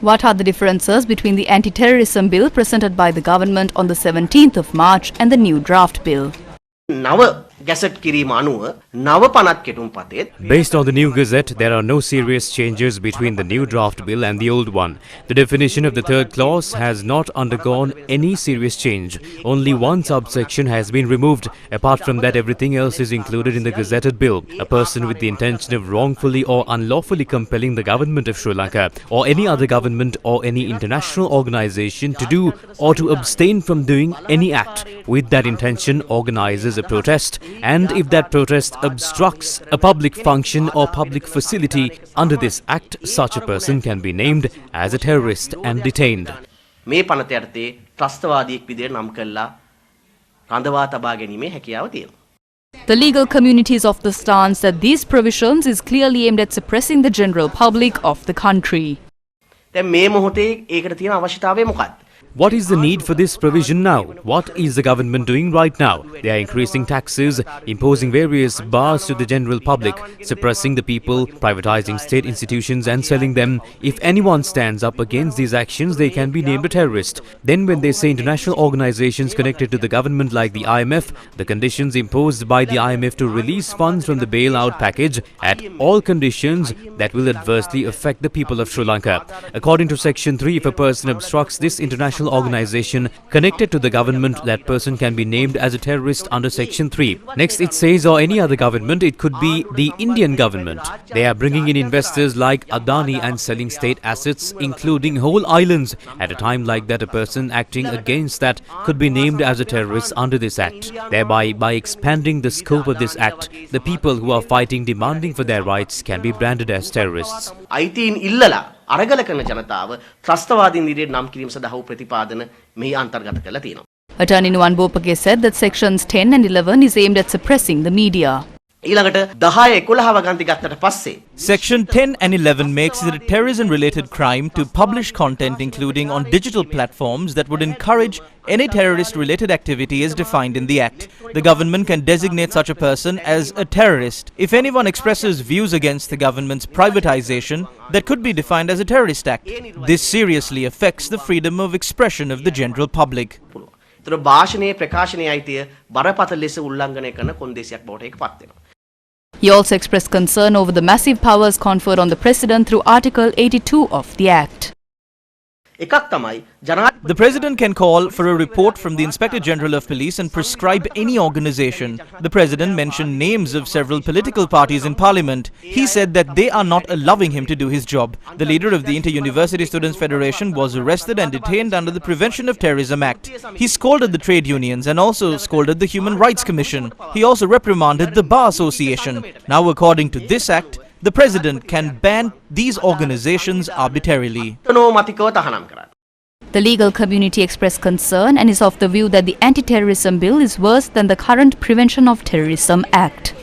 What are the differences between the anti-terrorism bill presented by the government on the 17th of March and the new draft bill? Based on the new gazette, there are no serious changes between the new draft bill and the old one. The definition of the third clause has not undergone any serious change. Only one subsection has been removed. Apart from that, everything else is included in the gazetted bill. A person with the intention of wrongfully or unlawfully compelling the government of Sri Lanka or any other government or any international organization to do or to abstain from doing any act with that intention organizes a protest. And if that protest obstructs a public function or public facility under this act, such a person can be named as a terrorist and detained. මේ පනත යටතේ ත්‍රස්තවාදියෙක් විදියට නම් කළා රඳවා තබා ගැනීමේ හැකියාව තියෙනවා. The legal communities of the stance that these provisions is clearly aimed at suppressing the general public of the country. දැන් මේ මොහොතේ ඒකට තියෙන අවශ්‍යතාවය මොකක්ද? What is the need for this provision now? What is the government doing right now? They are increasing taxes, imposing various bars to the general public, suppressing the people, privatizing state institutions and selling them. If anyone stands up against these actions, they can be named a terrorist. Then when they say international organizations connected to the government like the IMF, the conditions imposed by the IMF to release funds from the bailout package at all conditions that will adversely affect the people of Sri Lanka. According to Section 3, if a person obstructs this international organization connected to the government, that person can be named as a terrorist under Section 3. Next, it says or any other government, it could be the Indian government. They are bringing in investors like Adani and selling state assets, including whole islands. At a time like that, a person acting against that could be named as a terrorist under this act. Thereby, by expanding the scope of this act, the people who are fighting, demanding for their rights can be branded as terrorists. අරගල කරන ජනතාව ත්‍රස්තවාදීන් විදිහට නම් කිරීම සඳහා වූ ප්‍රතිපාදන මෙහි අන්තර්ගත කරලා තියෙනවා. Attorney Nuwan Bopake said that sections 10 and 11 is aimed at suppressing the media. ඊළඟට 10 11 ගන්ති ගත්තට පස්සේ Section 10 and 11 makes it a terrorism-related crime to publish content including on digital platforms that would encourage any terrorist-related activity as defined in the Act. The government can designate such a person as a terrorist if anyone expresses views against the government's privatization that could be defined as a terrorist act. This seriously affects the freedom of expression of the general public. ඒතර භාෂණයේ ප්‍රකාශනයේ අයිතිය බරපතල ලෙස උල්ලංඝනය කරන කොන්දේසියක් බවට ඒකපත් වෙනවා. He also expressed concern over the massive powers conferred on the President through Article 82 of the Act. The President can call for a report from the Inspector General of Police and prescribe any organization. The President mentioned names of several political parties in Parliament. He said that they are not allowing him to do his job. The leader of the Inter-University Students' Federation was arrested and detained under the Prevention of Terrorism Act. He scolded the trade unions and also scolded the Human Rights Commission. He also reprimanded the Bar Association. Now, according to this act, the President can ban these organizations arbitrarily. The legal community expressed concern and is of the view that the anti-terrorism bill is worse than the current Prevention of Terrorism Act.